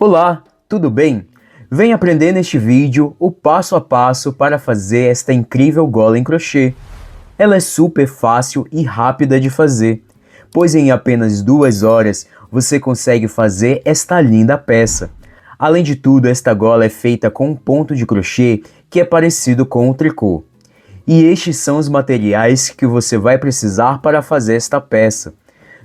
Olá, tudo bem? Vem aprender neste vídeo o passo a passo para fazer esta incrível gola em crochê. Ela é super fácil e rápida de fazer, pois em apenas 2 horas você consegue fazer esta linda peça. Além de tudo, esta gola é feita com um ponto de crochê que é parecido com o tricô. E estes são os materiais que você vai precisar para fazer esta peça.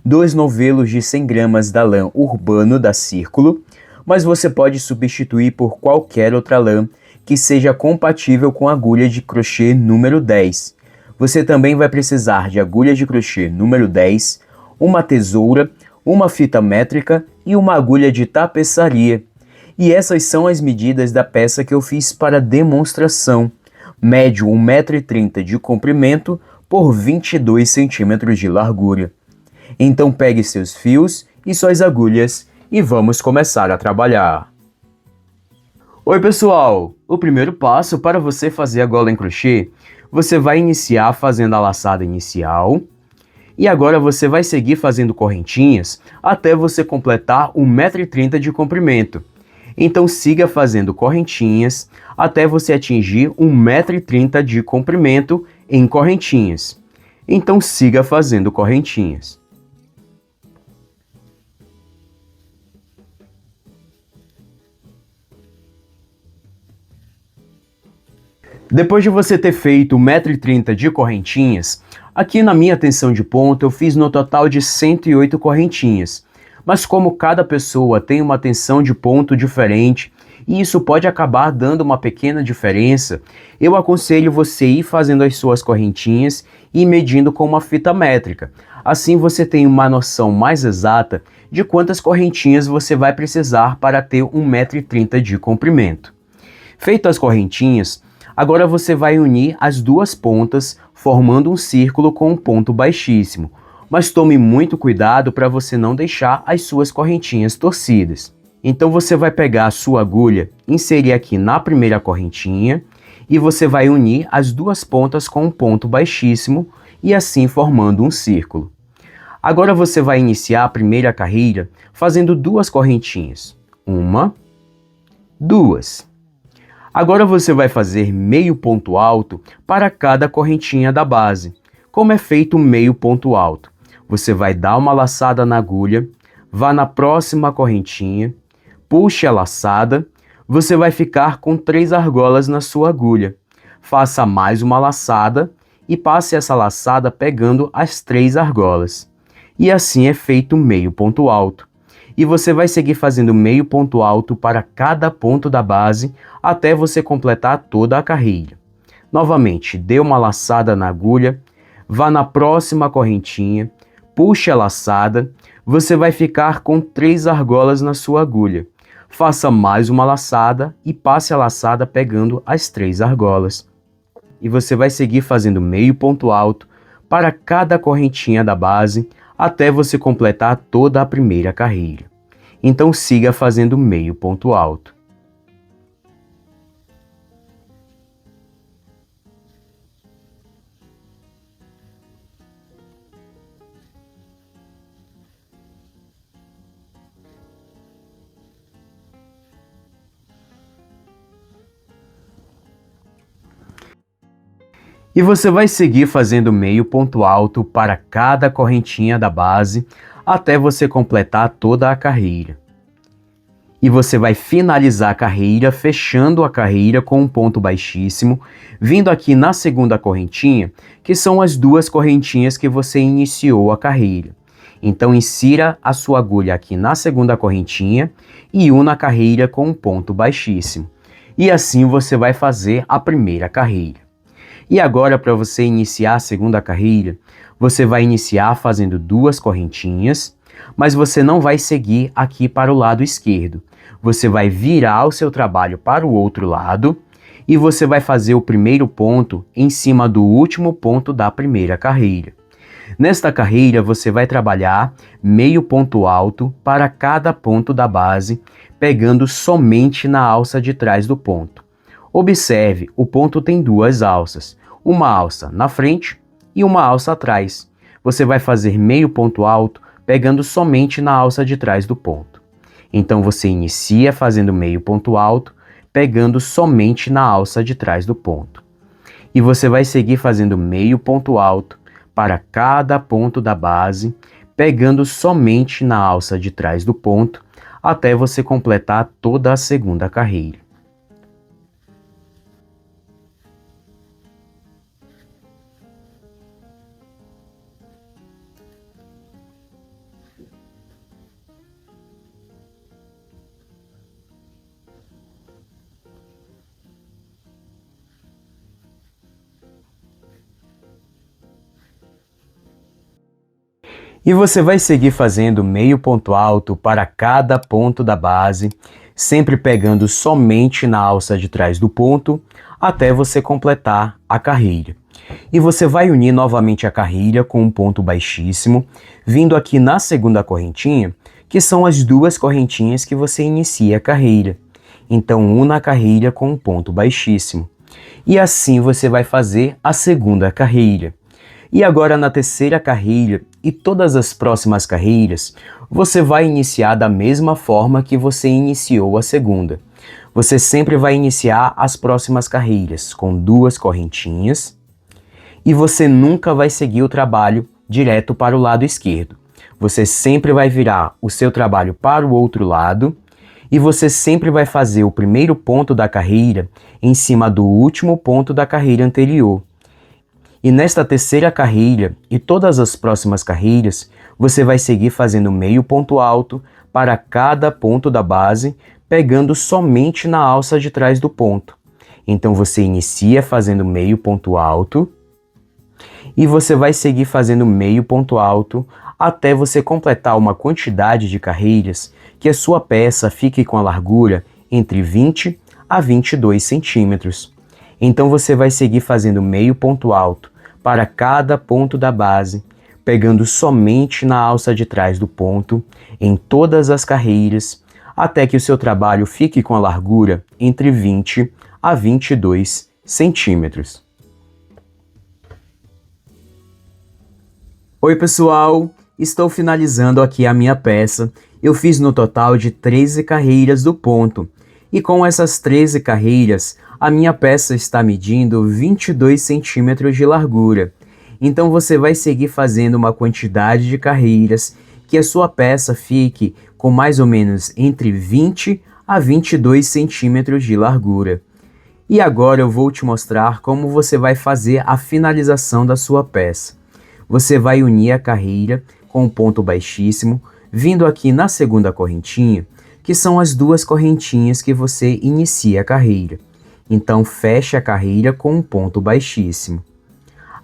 2 novelos de 100 gramas da lã Urbano da Círculo, mas você pode substituir por qualquer outra lã que seja compatível com a agulha de crochê número 10. Você também vai precisar de agulha de crochê número 10, uma tesoura, uma fita métrica e uma agulha de tapeçaria. E essas são as medidas da peça que eu fiz para demonstração. Médio 1,30 m de comprimento por 22 cm de largura. Então pegue seus fios e suas agulhas e vamos começar a trabalhar. Oi pessoal! O primeiro passo para você fazer a gola em crochê, você vai iniciar fazendo a laçada inicial e agora você vai seguir fazendo correntinhas até você completar 1,30 m de comprimento. Então siga fazendo correntinhas até você atingir 1,30 m de comprimento em correntinhas. Então siga fazendo correntinhas. Depois de você ter feito 1,30 m de correntinhas, aqui na minha tensão de ponta eu fiz no total de 108 correntinhas. Mas como cada pessoa tem uma tensão de ponto diferente e isso pode acabar dando uma pequena diferença, eu aconselho você ir fazendo as suas correntinhas e medindo com uma fita métrica. Assim você tem uma noção mais exata de quantas correntinhas você vai precisar para ter 1,30 m de comprimento. Feitas as correntinhas, agora você vai unir as duas pontas formando um círculo com um ponto baixíssimo, mas tome muito cuidado para você não deixar as suas correntinhas torcidas. Então você vai pegar a sua agulha, inserir aqui na primeira correntinha e você vai unir as duas pontas com um ponto baixíssimo e assim formando um círculo. Agora você vai iniciar a primeira carreira fazendo 2 correntinhas. 1, 2. Agora você vai fazer meio ponto alto para cada correntinha da base. Como é feito meio ponto alto? Você vai dar uma laçada na agulha, vá na próxima correntinha, puxe a laçada, você vai ficar com 3 argolas na sua agulha. Faça mais uma laçada e passe essa laçada pegando as 3 argolas. E assim é feito meio ponto alto. E você vai seguir fazendo meio ponto alto para cada ponto da base até você completar toda a carreira. Novamente, dê uma laçada na agulha, vá na próxima correntinha, puxe a laçada, você vai ficar com 3 argolas na sua agulha. Faça mais uma laçada e passe a laçada pegando as 3 argolas. E você vai seguir fazendo meio ponto alto para cada correntinha da base até você completar toda a primeira carreira. Então siga fazendo meio ponto alto. E você vai seguir fazendo meio ponto alto para cada correntinha da base até você completar toda a carreira. E você vai finalizar a carreira fechando a carreira com um ponto baixíssimo, vindo aqui na segunda correntinha, que são as 2 correntinhas que você iniciou a carreira. Então insira a sua agulha aqui na segunda correntinha e una a carreira com um ponto baixíssimo. E assim você vai fazer a primeira carreira. E agora, para você iniciar a segunda carreira, você vai iniciar fazendo 2 correntinhas, mas você não vai seguir aqui para o lado esquerdo. Você vai virar o seu trabalho para o outro lado e você vai fazer o primeiro ponto em cima do último ponto da primeira carreira. Nesta carreira, você vai trabalhar meio ponto alto para cada ponto da base, pegando somente na alça de trás do ponto. Observe, o ponto tem 2 alças, uma alça na frente e uma alça atrás. Você vai fazer meio ponto alto pegando somente na alça de trás do ponto. Então você inicia fazendo meio ponto alto, pegando somente na alça de trás do ponto. E você vai seguir fazendo meio ponto alto para cada ponto da base, pegando somente na alça de trás do ponto, até você completar toda a segunda carreira. E você vai seguir fazendo meio ponto alto para cada ponto da base, sempre pegando somente na alça de trás do ponto, até você completar a carreira. E você vai unir novamente a carreira com um ponto baixíssimo, vindo aqui na segunda correntinha, que são as duas correntinhas que você inicia a carreira. Então, una a carreira com um ponto baixíssimo. E assim você vai fazer a segunda carreira. E agora na terceira carreira e todas as próximas carreiras, você vai iniciar da mesma forma que você iniciou a segunda. Você sempre vai iniciar as próximas carreiras com duas correntinhas e você nunca vai seguir o trabalho direto para o lado esquerdo. Você sempre vai virar o seu trabalho para o outro lado e você sempre vai fazer o primeiro ponto da carreira em cima do último ponto da carreira anterior. E nesta terceira carreira e todas as próximas carreiras, você vai seguir fazendo meio ponto alto para cada ponto da base, pegando somente na alça de trás do ponto. Então você inicia fazendo meio ponto alto e você vai seguir fazendo meio ponto alto até você completar uma quantidade de carreiras que a sua peça fique com a largura entre 20 a 22 centímetros. Então você vai seguir fazendo meio ponto alto para cada ponto da base, pegando somente na alça de trás do ponto, em todas as carreiras, até que o seu trabalho fique com a largura entre 20 a 22 centímetros. Oi pessoal, estou finalizando aqui a minha peça. Eu fiz no total de 13 carreiras do ponto. E com essas 13 carreiras, a minha peça está medindo 22 centímetros de largura. Então você vai seguir fazendo uma quantidade de carreiras que a sua peça fique com mais ou menos entre 20 a 22 centímetros de largura. E agora eu vou te mostrar como você vai fazer a finalização da sua peça. Você vai unir a carreira com um ponto baixíssimo, vindo aqui na segunda correntinha, que são as duas correntinhas que você inicia a carreira. Então, feche a carreira com um ponto baixíssimo.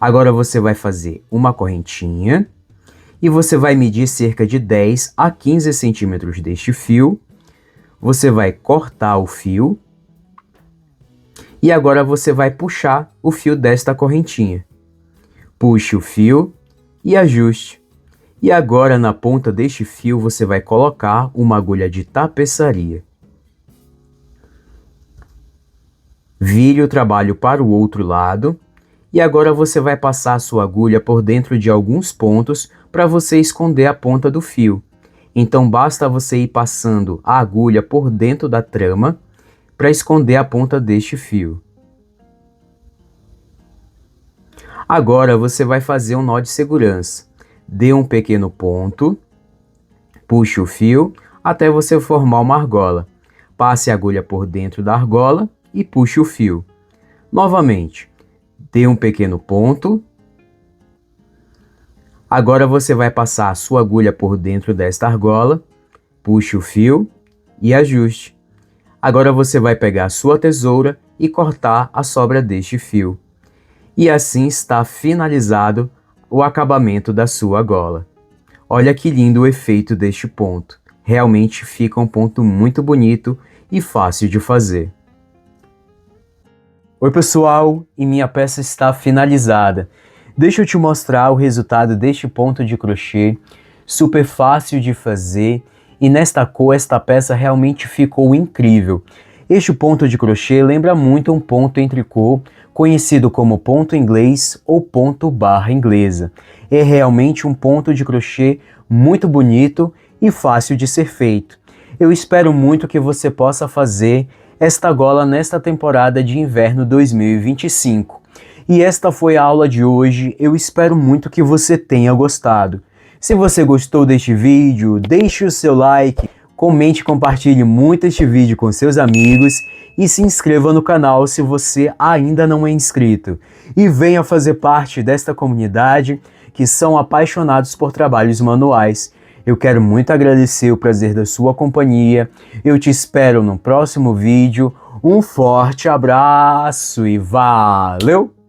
Agora você vai fazer uma correntinha e você vai medir cerca de 10 a 15 centímetros deste fio. Você vai cortar o fio e agora você vai puxar o fio desta correntinha. Puxe o fio e ajuste. E agora na ponta deste fio você vai colocar uma agulha de tapeçaria. Vire o trabalho para o outro lado e agora você vai passar a sua agulha por dentro de alguns pontos para você esconder a ponta do fio. Então basta você ir passando a agulha por dentro da trama para esconder a ponta deste fio. Agora você vai fazer um nó de segurança. Dê um pequeno ponto, puxe o fio até você formar uma argola. Passe a agulha por dentro da argola e puxe o fio. Novamente, dê um pequeno ponto. Agora você vai passar a sua agulha por dentro desta argola, puxe o fio e ajuste. Agora você vai pegar a sua tesoura e cortar a sobra deste fio. E assim está finalizado o acabamento da sua gola. Olha que lindo o efeito deste ponto. Realmente fica um ponto muito bonito e fácil de fazer. Oi pessoal, e minha peça está finalizada. Deixa eu te mostrar o resultado deste ponto de crochê, super fácil de fazer, e nesta cor esta peça realmente ficou incrível. Este ponto de crochê lembra muito um ponto em tricô, conhecido como ponto inglês ou ponto barra inglesa. É realmente um ponto de crochê muito bonito e fácil de ser feito. Eu espero muito que você possa fazer esta gola nesta temporada de inverno 2025. E esta foi a aula de hoje, eu espero muito que você tenha gostado. Se você gostou deste vídeo, deixe o seu like, comente e compartilhe muito este vídeo com seus amigos e se inscreva no canal se você ainda não é inscrito. E venha fazer parte desta comunidade que são apaixonados por trabalhos manuais. Eu quero muito agradecer o prazer da sua companhia. Eu te espero no próximo vídeo. Um forte abraço e valeu!